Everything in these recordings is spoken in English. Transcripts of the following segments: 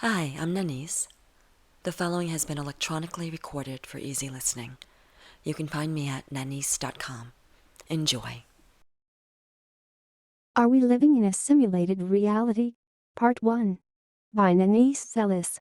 Hi, I'm Nanice. The following has been electronically recorded for easy listening. You can find me at nanice.com. Enjoy. Are we living in a simulated reality? Part 1. By Nanice Ellis.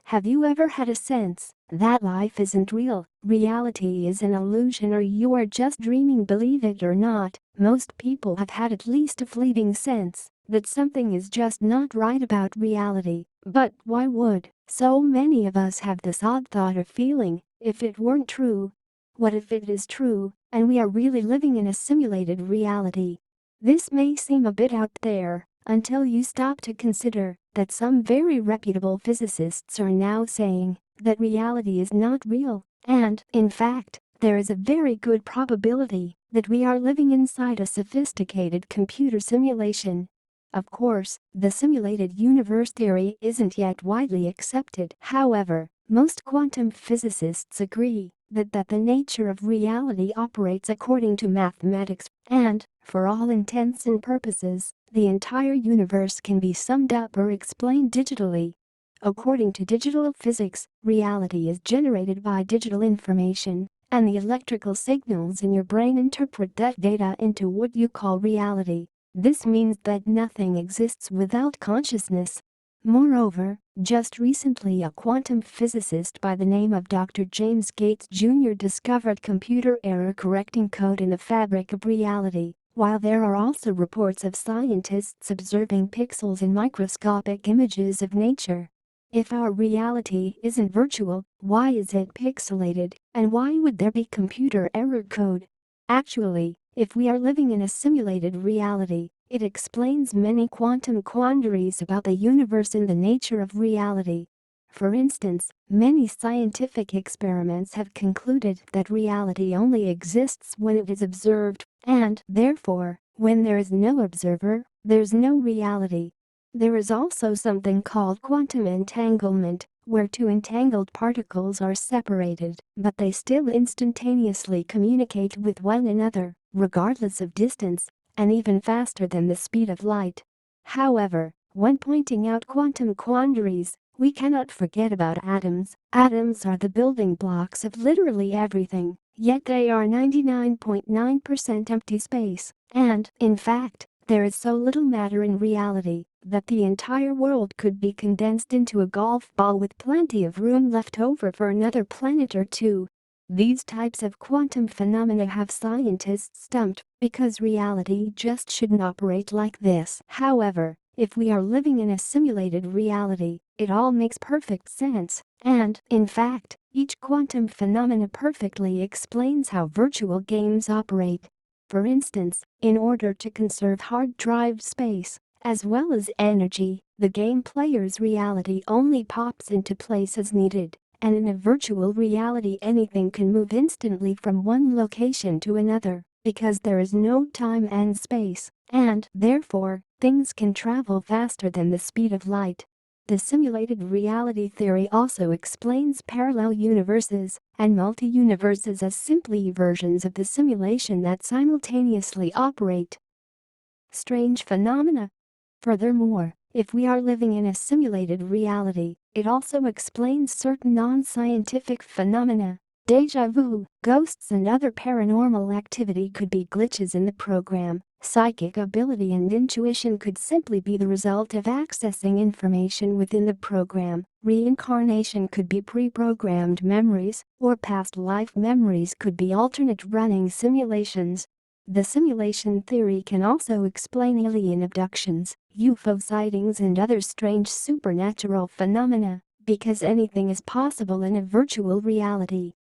Have you ever had a sense that life isn't real, reality is an illusion, or you are just dreaming? Believe it or not, most people have had at least a fleeting sense that something is just not right about reality. But why would so many of us have this odd thought or feeling if it weren't true? What if it is true, and we are really living in a simulated reality? This may seem a bit out there until you stop to consider that some very reputable physicists are now saying that reality is not real, and, in fact, there is a very good probability that we are living inside a sophisticated computer simulation. Of course, the simulated universe theory isn't yet widely accepted. However, most quantum physicists agree that the nature of reality operates according to mathematics, and, for all intents and purposes, the entire universe can be summed up or explained digitally. According to digital physics, reality is generated by digital information, and the electrical signals in your brain interpret that data into what you call reality. This means that nothing exists without consciousness. Moreover, just recently a quantum physicist by the name of Dr. James Gates Jr. discovered computer error-correcting code in the fabric of reality, while there are also reports of scientists observing pixels in microscopic images of nature. If our reality isn't virtual, why is it pixelated, and why would there be computer error code? Actually, if we are living in a simulated reality, it explains many quantum quandaries about the universe and the nature of reality. For instance, many scientific experiments have concluded that reality only exists when it is observed, and, therefore, when there is no observer, there's no reality. There is also something called quantum entanglement, where two entangled particles are separated, but they still instantaneously communicate with one another, regardless of distance, and even faster than the speed of light. However, when pointing out quantum quandaries, we cannot forget about atoms. Atoms are the building blocks of literally everything, yet they are 99.9% empty space, and, in fact, there is so little matter in reality that the entire world could be condensed into a golf ball with plenty of room left over for another planet or two. These types of quantum phenomena have scientists stumped because reality just shouldn't operate like this. However, if we are living in a simulated reality, it all makes perfect sense, and, in fact, each quantum phenomena perfectly explains how virtual games operate. For instance, in order to conserve hard drive space, as well as energy, the game player's reality only pops into place as needed. And in a virtual reality, anything can move instantly from one location to another because there is no time and space, and therefore, things can travel faster than the speed of light. The simulated reality theory also explains parallel universes and multi-universes as simply versions of the simulation that simultaneously operate. Strange phenomena. Furthermore, if we are living in a simulated reality, it also explains certain non-scientific phenomena. Deja vu, ghosts and other paranormal activity could be glitches in the program. Psychic ability and intuition could simply be the result of accessing information within the program. Reincarnation could be pre-programmed memories, or past life memories could be alternate running simulations. The simulation theory can also explain alien abductions, UFO sightings and other strange supernatural phenomena, because anything is possible in a virtual reality.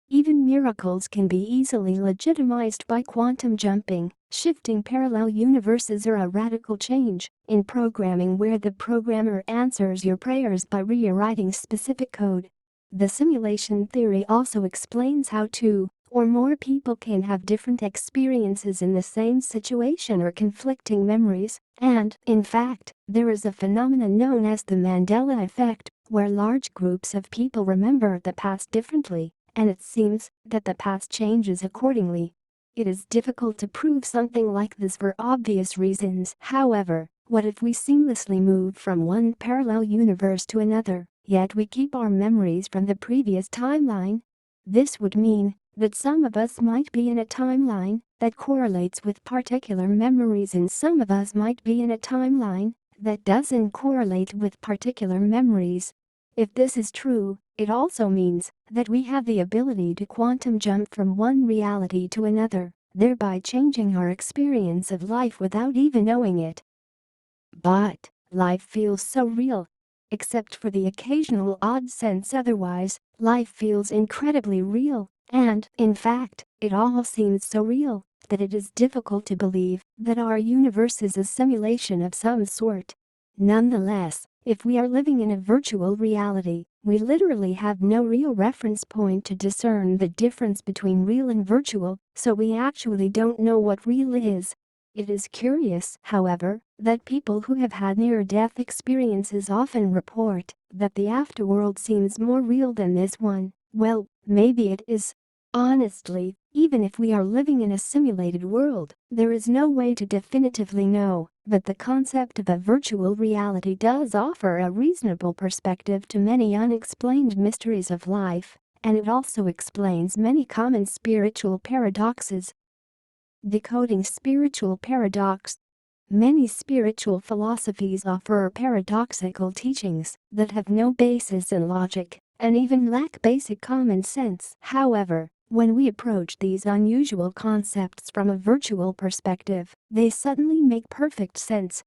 Even miracles can be easily legitimized by quantum jumping, shifting parallel universes, or a radical change in programming where the programmer answers your prayers by rewriting specific code. The simulation theory also explains how two or more people can have different experiences in the same situation or conflicting memories, and, in fact, there is a phenomenon known as the Mandela effect, where large groups of people remember the past differently, and it seems that the past changes accordingly. It is difficult to prove something like this for obvious reasons. However, What if we seamlessly moved from one parallel universe to another, yet we keep our memories from the previous timeline? This would mean that some of us might be in a timeline that correlates with particular memories and some of us might be in a timeline that doesn't correlate with particular memories. If this is true, it also means that we have the ability to quantum jump from one reality to another, thereby changing our experience of life without even knowing it. But life feels so real. Except for the occasional odd sense otherwise, life feels incredibly real, and, in fact, it all seems so real that it is difficult to believe that our universe is a simulation of some sort. Nonetheless, if we are living in a virtual reality, we literally have no real reference point to discern the difference between real and virtual, so we actually don't know what real is. It is curious, however, that people who have had near-death experiences often report that the afterworld seems more real than this one. Well, maybe it is. Honestly, even if we are living in a simulated world, there is no way to definitively know, but the concept of a virtual reality does offer a reasonable perspective to many unexplained mysteries of life, and it also explains many common spiritual paradoxes. Decoding spiritual paradox. Many spiritual philosophies offer paradoxical teachings that have no basis in logic and even lack basic common sense. However, when we approach these unusual concepts from a virtual perspective, they suddenly make perfect sense.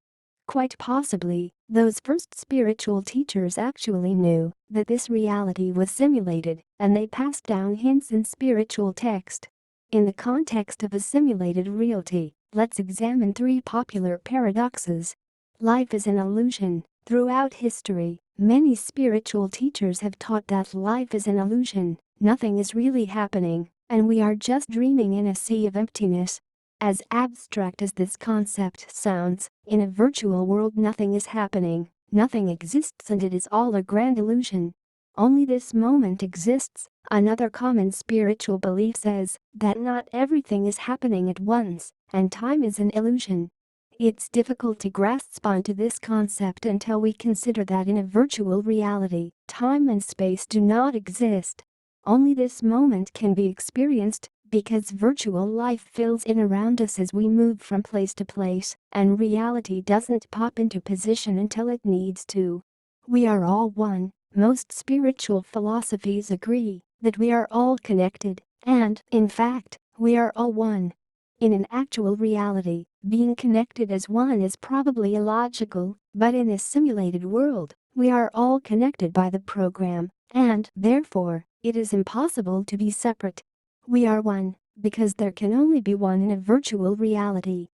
Quite possibly, those first spiritual teachers actually knew that this reality was simulated, and they passed down hints in spiritual text. In the context of a simulated reality, let's examine three popular paradoxes. Life is an illusion. Throughout history, many spiritual teachers have taught that life is an illusion, nothing is really happening, and we are just dreaming in a sea of emptiness. As abstract as this concept sounds, in a virtual world nothing is happening, nothing exists and it is all a grand illusion. Only this moment exists. Another common spiritual belief says that not everything is happening at once, and time is an illusion. It's difficult to grasp onto this concept until we consider that in a virtual reality, time and space do not exist. Only this moment can be experienced because virtual life fills in around us as we move from place to place, and reality doesn't pop into position until it needs to. We are all one. Most spiritual philosophies agree that we are all connected, and, in fact, we are all one. In an actual reality, being connected as one is probably illogical, but in a simulated world, we are all connected by the program, and, therefore, it is impossible to be separate. We are one, because there can only be one in a virtual reality.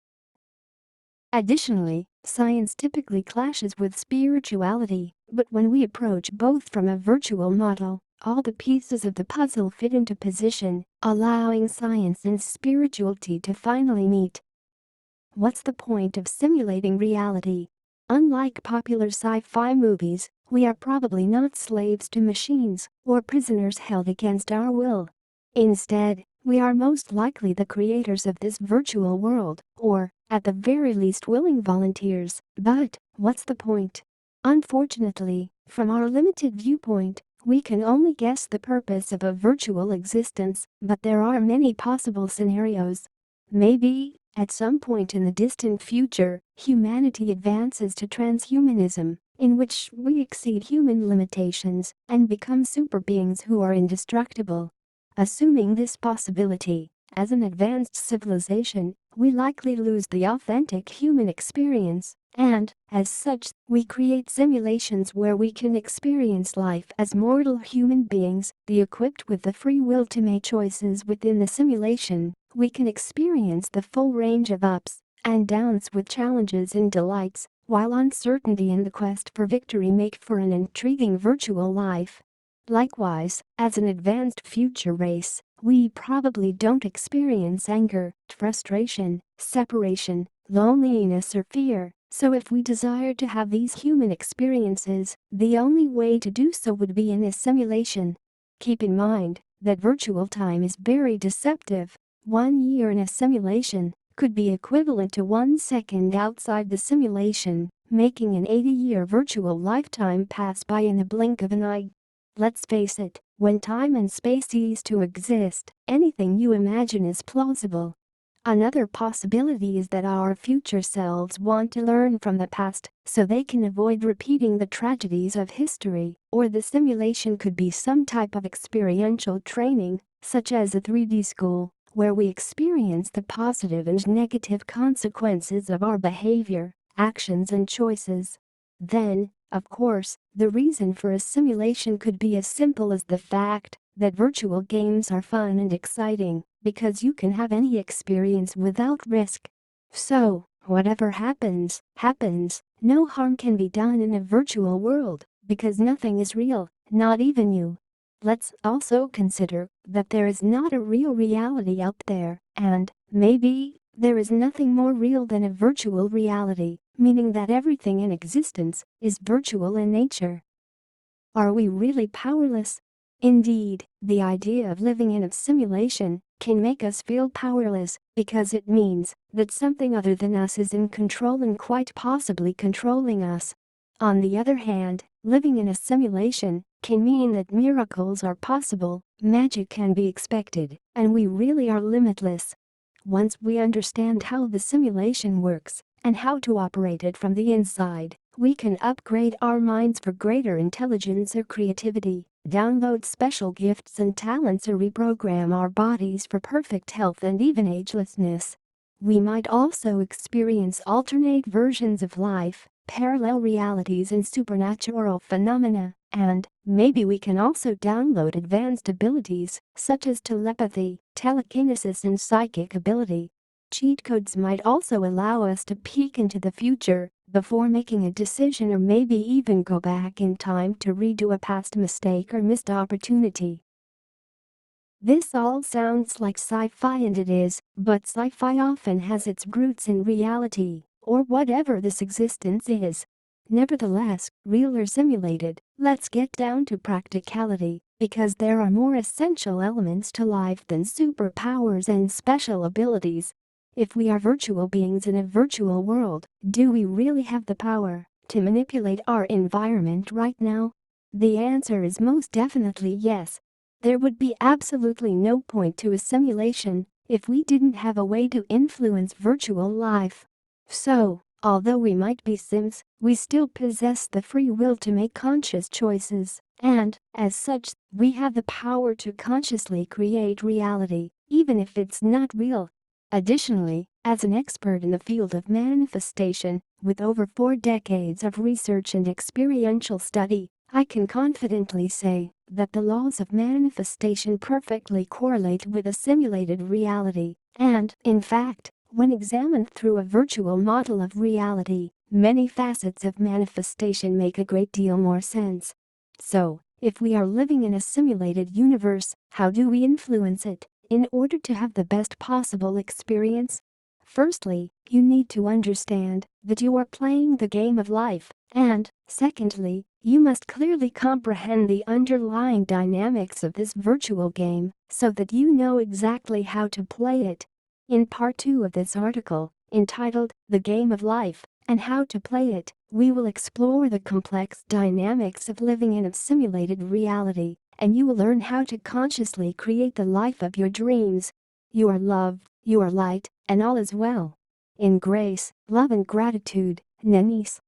Additionally, science typically clashes with spirituality, but when we approach both from a virtual model, all the pieces of the puzzle fit into position, allowing science and spirituality to finally meet. What's the point of simulating reality? Unlike popular sci-fi movies, we are probably not slaves to machines or prisoners held against our will. Instead, we are most likely the creators of this virtual world, or, at the very least, willing volunteers. But what's the point? Unfortunately, from our limited viewpoint, we can only guess the purpose of a virtual existence, but there are many possible scenarios. Maybe, at some point in the distant future, humanity advances to transhumanism, in which we exceed human limitations and become super beings who are indestructible. Assuming this possibility, as an advanced civilization, we likely lose the authentic human experience, and, as such, we create simulations where we can experience life as mortal human beings, equipped with the free will to make choices within the simulation. We can experience the full range of ups and downs with challenges and delights, while uncertainty and the quest for victory make for an intriguing virtual life. Likewise, as an advanced future race, we probably don't experience anger, frustration, separation, loneliness or fear, so if we desire to have these human experiences, the only way to do so would be in a simulation. Keep in mind that virtual time is very deceptive. 1 year in a simulation could be equivalent to 1 second outside the simulation, making an 80-year virtual lifetime pass by in a blink of an eye. Let's face it, when time and space cease to exist, anything you imagine is plausible. Another possibility is that our future selves want to learn from the past so they can avoid repeating the tragedies of history, or the simulation could be some type of experiential training, such as a 3D school, where we experience the positive and negative consequences of our behavior, actions and choices. Then, of course, the reason for a simulation could be as simple as the fact that virtual games are fun and exciting because you can have any experience without risk. So, whatever happens, happens. No harm can be done in a virtual world because nothing is real, not even you. Let's also consider that there is not a real reality out there, and maybe there is nothing more real than a virtual reality, meaning that everything in existence is virtual in nature. Are we really powerless? Indeed, the idea of living in a simulation can make us feel powerless because it means that something other than us is in control and quite possibly controlling us. On the other hand, living in a simulation can mean that miracles are possible, magic can be expected, and we really are limitless. Once we understand how the simulation works and how to operate it from the inside, we can upgrade our minds for greater intelligence or creativity, download special gifts and talents or reprogram our bodies for perfect health and even agelessness. We might also experience alternate versions of life, parallel realities and supernatural phenomena, and maybe we can also download advanced abilities such as telepathy, telekinesis and psychic ability. Cheat codes might also allow us to peek into the future before making a decision or maybe even go back in time to redo a past mistake or missed opportunity. This all sounds like sci-fi and it is, but sci-fi often has its roots in reality, or whatever this existence is. Nevertheless, real or simulated, let's get down to practicality, because there are more essential elements to life than superpowers and special abilities. If we are virtual beings in a virtual world, do we really have the power to manipulate our environment right now? The answer is most definitely yes. There would be absolutely no point to a simulation if we didn't have a way to influence virtual life. So, although we might be Sims, we still possess the free will to make conscious choices, and, as such, we have the power to consciously create reality, even if it's not real. Additionally, as an expert in the field of manifestation, with over 4 decades of research and experiential study, I can confidently say that the laws of manifestation perfectly correlate with a simulated reality, and, in fact, when examined through a virtual model of reality, many facets of manifestation make a great deal more sense. So, if we are living in a simulated universe, how do we influence it in order to have the best possible experience? Firstly, you need to understand that you are playing the game of life, and, secondly, you must clearly comprehend the underlying dynamics of this virtual game so that you know exactly how to play it. In part 2 of this article, entitled The Game of Life and How to Play It, we will explore the complex dynamics of living in a simulated reality, and you will learn how to consciously create the life of your dreams. You are loved, you are light, and all is well. In grace, love and gratitude, Nanice.